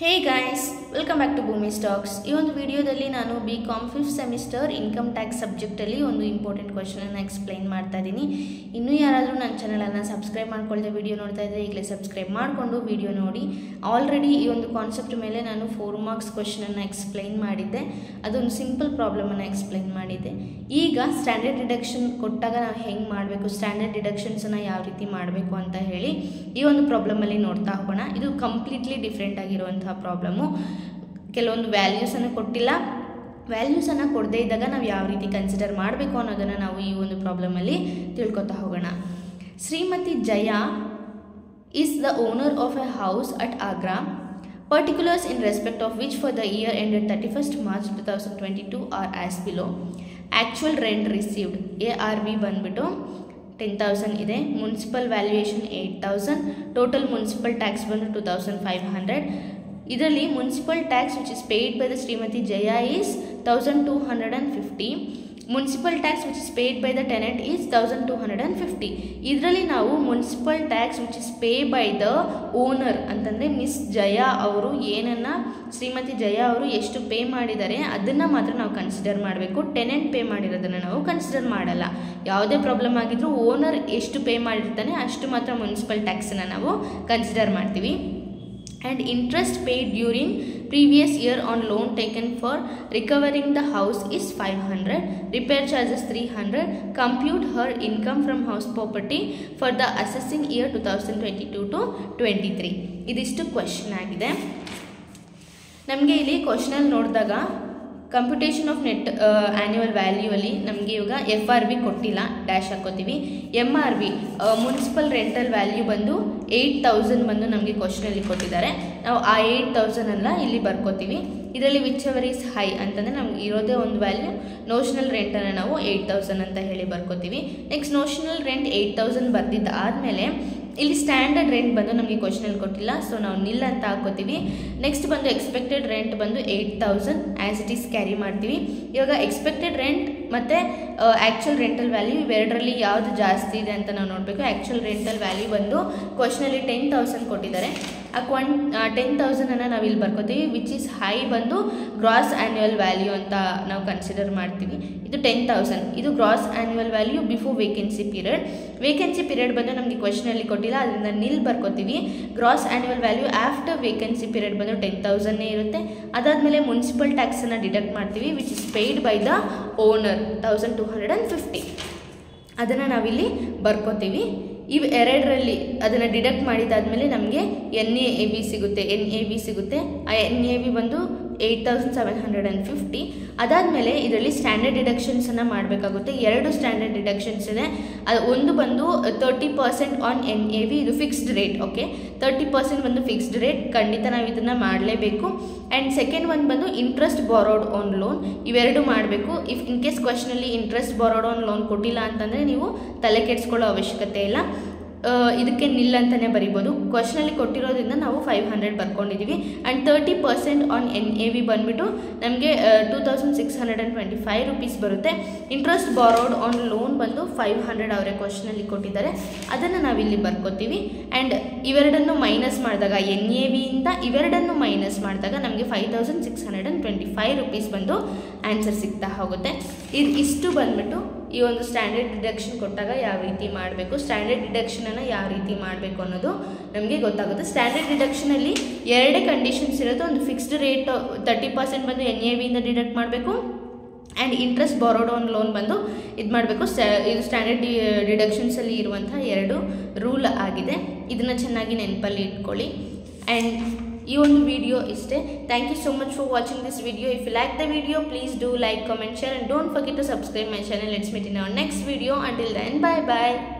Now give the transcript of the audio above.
Hey guys, welcome back to Boomi Talks. ಈ ಒಂದು ವಿಡಿಯೋದಲ್ಲಿ ನಾನು BCom 5th semester income tax subject ಅಲ್ಲಿ ಒಂದು ಇಂಪಾರ್ಟೆಂಟ್ ಕ್ವೆಶ್ಚನ್ ಅನ್ನು ಎಕ್ಸ್ಪ್ಲೈನ್ ಮಾಡ್ತಾ ಇದ್ದೀನಿ. ಇನ್ನೂ ಯಾರಾದರೂ ನನ್ನ ಚಾನೆಲ್ ಅನ್ನು ಸಬ್ಸ್ಕ್ರೈಬ್ ಮಾಡ್ಕೊಳ್ಳದೆ ವಿಡಿಯೋ ನೋಡ್ತಾ ಇದ್ರೆ ಈಗಲೇ ಸಬ್ಸ್ಕ್ರೈಬ್ ಮಾಡಿಕೊಂಡು ವಿಡಿಯೋ ನೋಡಿ. ಆಲ್ರೆಡಿ ಈ ಒಂದು ಕಾನ್ಸೆಪ್ಟ್ ಮೇಲೆ ನಾನು 4 ಮಾರ್ಕ್ಸ್ ಕ್ವೆಶ್ಚನ್ ಅನ್ನು ಎಕ್ಸ್ಪ್ಲೈನ್ ಮಾಡಿದ್ದೆ. ಅದೊಂದು ಸಿಂಪಲ್ ಪ್ರಾಬ್ಲಮ್ ಅನ್ನು ಎಕ್ಸ್ಪ್ಲೈನ್ ಮಾಡಿದ್ದೆ. ಈಗ ಸ್ಟ್ಯಾಂಡರ್ಡ್ ಡಿಡಕ್ಷನ್ ಕೊಟ್ಟಾಗ ನಾವು ಹೆಂಗೆ ಮಾಡಬೇಕು, ಸ್ಟ್ಯಾಂಡರ್ಡ್ ಡಿಡಕ್ಷನ್ಸ್ ಅನ್ನು ಯಾವ ರೀತಿ ಮಾಡಬೇಕು ಅಂತ ಹೇಳಿ ಈ ಒಂದು ಪ್ರಾಬ್ಲಮ್ ಅಲ್ಲಿ ನೋಡ್ತಾ ಹೋಗೋಣ. ಇದು ಕಂಪ್ಲೀಟ್ಲಿ ಡಿಫ್ರೆಂಟ್ ಆಗಿರುವಂತಹ ಪ್ರಾಬ್ಲಮ್ಮು. ಕೆಲವೊಂದು ವ್ಯಾಲ್ಯೂಸನ್ನು ಕೊಟ್ಟಿಲ್ಲ, ವ್ಯಾಲ್ಯೂಸನ್ನು ಕೊಡದೇ ಇದ್ದಾಗ ನಾವು ಯಾವ ರೀತಿ ಕನ್ಸಿಡರ್ ಮಾಡಬೇಕು ಅನ್ನೋದನ್ನು ನಾವು ಈ ಒಂದು ಪ್ರಾಬ್ಲಮಲ್ಲಿ ತಿಳ್ಕೊತಾ ಹೋಗೋಣ. Shrimati Jaya is the owner of A house at Agra. Particulars in respect of which for the year ended 31st March 2022 are as below. Actual rent received ARV ಬಂದ್ಬಿಟ್ಟು 10,000 ಇದೆ. Municipal valuation 8,000. Total municipal tax ಬಂದು 2,500. ಇದರಲ್ಲಿ municipal tax which is paid by the Shrimati Jaya is 1,250. Municipal tax which is paid by the tenant is 1,250. ಇದರಲ್ಲಿ ನಾವು municipal tax which is pay by the owner ಅಂತಂದರೆ miss Jaya ಅವರು ಏನನ್ನು ಶ್ರೀಮತಿ ಜಯಾ ಅವರು ಎಷ್ಟು pay ಮಾಡಿದ್ದಾರೆ ಅದನ್ನು ಮಾತ್ರ ನಾವು ಕನ್ಸಿಡರ್ ಮಾಡಬೇಕು. ಟೆನೆಂಟ್ ಪೇ ಮಾಡಿರೋದನ್ನು ನಾವು ಕನ್ಸಿಡರ್ ಮಾಡಲ್ಲ. ಯಾವುದೇ ಪ್ರಾಬ್ಲಮ್ ಆಗಿದ್ರೂ ಓನರ್ ಎಷ್ಟು ಪೇ ಮಾಡಿರ್ತಾನೆ ಅಷ್ಟು ಮಾತ್ರ ಮುನ್ಸಿಪಲ್ ಟ್ಯಾಕ್ಸನ್ನು ನಾವು ಕನ್ಸಿಡರ್ ಮಾಡ್ತೀವಿ. And interest paid during previous year on loan taken for recovering the house is 500. Repair charges 300. Compute her income from house property for the assessing year 2022 to 23. ಇದಿಷ್ಟು question ಆಗಿದೆ. ನಮಗೆ ಇಲ್ಲಿ ಕ್ವೆಶ್ಚನಲ್ಲಿ ನೋಡಿದಾಗ computation of net annual value ಅಲ್ಲಿ ನಮಗೆ ಇವಾಗ FRV ಕೊಟ್ಟಿಲ್ಲ, ಡ್ಯಾಶ್ ಹಾಕೋತೀವಿ. MRV ಮುನ್ಸಿಪಲ್ ರೆಂಟಲ್ ವ್ಯಾಲ್ಯೂ ಬಂದು 8,000 ಬಂದು ನಮಗೆ ಕ್ವೆಶ್ಚನಲ್ಲಿ ಕೊಟ್ಟಿದ್ದಾರೆ. ನಾವು ಆ 8,000 ಅಲ್ಲ ಇಲ್ಲಿ ಬರ್ಕೋತೀವಿ. ಇದರಲ್ಲಿ ವಿಚ್ ಎವರ್ ಈಸ್ ಹೈ ಅಂತಂದರೆ ನಮ್ಗೆ ಇರೋದೇ ಒಂದು ವ್ಯಾಲ್ಯೂ. ನೋಷನಲ್ ರೆಂಟನ್ನು ನಾವು 8,000 ಅಂತ ಹೇಳಿ ಬರ್ಕೋತೀವಿ. ನೆಕ್ಸ್ಟ್ ನೋಷನಲ್ ರೆಂಟ್ 8,000 ಬರ್ದಿದ್ದಾದಮೇಲೆ ಇಲ್ಲಿ ಸ್ಟ್ಯಾಂಡರ್ಡ್ ರೆಂಟ್ ಬಂದು ನಮಗೆ ಕ್ವೆಶ್ಚನಲ್ಲಿ ಕೊಟ್ಟಿಲ್ಲ, ಸೊ ನಾವು ನಿಲ್ ಅಂತ ಹಾಕೋತೀವಿ. ನೆಕ್ಸ್ಟ್ ಬಂದು ಎಕ್ಸ್ಪೆಕ್ಟೆಡ್ ರೆಂಟ್ ಬಂದು 8,000 ಆ್ಯಸ್ ಇಟ್ ಈಸ್ ಕ್ಯಾರಿ ಮಾಡ್ತೀವಿ. ಇವಾಗ ಎಕ್ಸ್ಪೆಕ್ಟೆಡ್ ರೆಂಟ್ ಮತ್ತು ಆ್ಯಕ್ಚುಯಲ್ ರೆಂಟಲ್ ವ್ಯಾಲ್ಯೂ ಇವೆರಡರಲ್ಲಿ ಯಾವುದು ಜಾಸ್ತಿ ಇದೆ ಅಂತ ನಾವು ನೋಡಬೇಕು. ಆ್ಯಕ್ಚುಯಲ್ ರೆಂಟಲ್ ವ್ಯಾಲ್ಯೂ ಬಂದು ಕ್ವೆಶ್ಚನಲ್ಲಿ 10,000 ಕೊಟ್ಟಿದ್ದಾರೆ. ಆ 10,000 ನಾವು ಇಲ್ಲಿ ಬರ್ಕೋತೀವಿ. ವಿಚ್ ಈಸ್ ಹೈ ಬಂದು ಗ್ರಾಸ್ ಆ್ಯನ್ಯುವಲ್ ವ್ಯಾಲ್ಯೂ ಅಂತ ನಾವು ಕನ್ಸಿಡರ್ ಮಾಡ್ತೀವಿ. ಇದು 10,000, ಇದು gross annual value before vacancy period. Vacancy period ಬಂದು ನಮಗೆ ಕ್ವೆಶ್ಚನಲ್ಲಿ ಕೊಟ್ಟಿಲ್ಲ, ಅದರಿಂದ ನಿಲ್ ಬರ್ಕೋತೀವಿ. Gross annual value after vacancy period ಬಂದು 10,000 ಇರುತ್ತೆ. ಅದಾದಮೇಲೆ ಮುನ್ಸಿಪಲ್ ಟ್ಯಾಕ್ಸನ್ನು ಡಿಡಕ್ಟ್ ಮಾಡ್ತೀವಿ which is paid by the owner 1,250. ಅದನ್ನು ನಾವಿಲ್ಲಿ ಬರ್ಕೋತೀವಿ. ಇವು ಎರಡರಲ್ಲಿ ಅದನ್ನು ಡಿಡಕ್ಟ್ ಮಾಡಿದಾದಮೇಲೆ ನಮಗೆ NAV ಸಿಗುತ್ತೆ. NAV ಸಿಗುತ್ತೆ. ಆ NAV ಬಂದು 8,750. ಅದಾದಮೇಲೆ ಇದರಲ್ಲಿ ಸ್ಟ್ಯಾಂಡರ್ಡ್ ಡಿಡಕ್ಷನ್ಸನ್ನು ಮಾಡಬೇಕಾಗುತ್ತೆ. 2 ಸ್ಟ್ಯಾಂಡರ್ಡ್ ಡಿಡಕ್ಷನ್ಸ್ ಇದೆ. ಅದು ಒಂದು ಬಂದು 30% ಆನ್ NAV, ಇದು ಫಿಕ್ಸ್ಡ್ ರೇಟ್. ಓಕೆ, 30% ಬಂದು ಫಿಕ್ಸ್ಡ್ ರೇಟ್, ಖಂಡಿತ ನಾವು ಇದನ್ನು ಮಾಡಲೇಬೇಕು. ಆ್ಯಂಡ್ ಸೆಕೆಂಡ್ ಒನ್ ಬಂದು ಇಂಟ್ರೆಸ್ಟ್ ಬಾರೋಡ್ ಆನ್ ಲೋನ್. ಇವೆರಡು ಮಾಡಬೇಕು. ಇಫ್ ಇನ್ ಕೇಸ್ ಕ್ವೆಶ್ಚನಲ್ಲಿ ಇಂಟ್ರೆಸ್ಟ್ ಬಾರೋಡ್ ಆನ್ ಲೋನ್ ಕೊಟ್ಟಿಲ್ಲ ಅಂತಂದರೆ ನೀವು ತಲೆ ಕೆಡಿಸ್ಕೊಳ್ಳೋ ಅವಶ್ಯಕತೆ ಇಲ್ಲ, ಇದಕ್ಕೆ ನಿಲ್ ಅಂತಲೇ ಬರಿಬೋದು. ಕ್ವೆಶ್ಚನಲ್ಲಿ ಕೊಟ್ಟಿರೋದ್ರಿಂದ ನಾವು 500 ಬರ್ಕೊಂಡಿದ್ದೀವಿ. ಆ್ಯಂಡ್ 30% ಆನ್ NAV ಬಂದುಬಿಟ್ಟು ನಮಗೆ 2,625 ರುಪೀಸ್ ಬರುತ್ತೆ. ಇಂಟ್ರೆಸ್ಟ್ ಬಾರೋಡ್ ಆನ್ ಲೋನ್ ಬಂದು 500 ಅವರೇ ಕ್ವೆಶ್ಚನಲ್ಲಿ ಕೊಟ್ಟಿದ್ದಾರೆ, ಅದನ್ನು ನಾವಿಲ್ಲಿ ಬರ್ಕೋತೀವಿ. ಆ್ಯಂಡ್ ಇವೆರಡನ್ನು ಮೈನಸ್ ಮಾಡಿದಾಗ NAVಯಿಂದ ಇವೆರಡನ್ನು ಮೈನಸ್ ಮಾಡಿದಾಗ ನಮಗೆ 5,625 ರುಪೀಸ್ ಬಂದು ಆನ್ಸರ್ ಸಿಗ್ತಾ ಹೋಗುತ್ತೆ. ಇಷ್ಟು ಬಂದುಬಿಟ್ಟು ಈ ಒಂದು ಸ್ಟ್ಯಾಂಡರ್ಡ್ ಡಿಡಕ್ಷನ್ ಕೊಟ್ಟಾಗ ಯಾವ ರೀತಿ ಮಾಡಬೇಕು, ಸ್ಟ್ಯಾಂಡರ್ಡ್ ಡಿಡಕ್ಷನನ್ನು ಯಾವ ರೀತಿ ಮಾಡಬೇಕು ಅನ್ನೋದು ನಮಗೆ ಗೊತ್ತಾಗುತ್ತೆ. ಸ್ಟ್ಯಾಂಡರ್ಡ್ ಡಿಡಕ್ಷನಲ್ಲಿ 2 ಕಂಡೀಷನ್ಸ್ ಇರೋದು. ಒಂದು ಫಿಕ್ಸ್ಡ್ ರೇಟ್ 30% ಬಂದು NAVಯಿಂದ ಡಿಡಕ್ಟ್ ಮಾಡಬೇಕು, and interest borrowed on loan ಬಂದು ಇದು ಮಾಡಬೇಕು. ಇದು ಸ್ಟ್ಯಾಂಡರ್ಡ್ ಡಿಡಕ್ಷನ್ಸಲ್ಲಿ ಇರುವಂಥ 2 ರೂಲ್ ಆಗಿದೆ. ಇದನ್ನು ಚೆನ್ನಾಗಿ ನೆನಪಲ್ಲಿ ಇಟ್ಕೊಳ್ಳಿ. ಆ್ಯಂಡ್ ಈ ಒಂದು ವಿಡಿಯೋ ಇಷ್ಟೇ. Thank you so much for watching this video. If you like the video, please do like, comment, share, and don't forget to subscribe my channel. Let's meet in our next video. Until then, bye bye.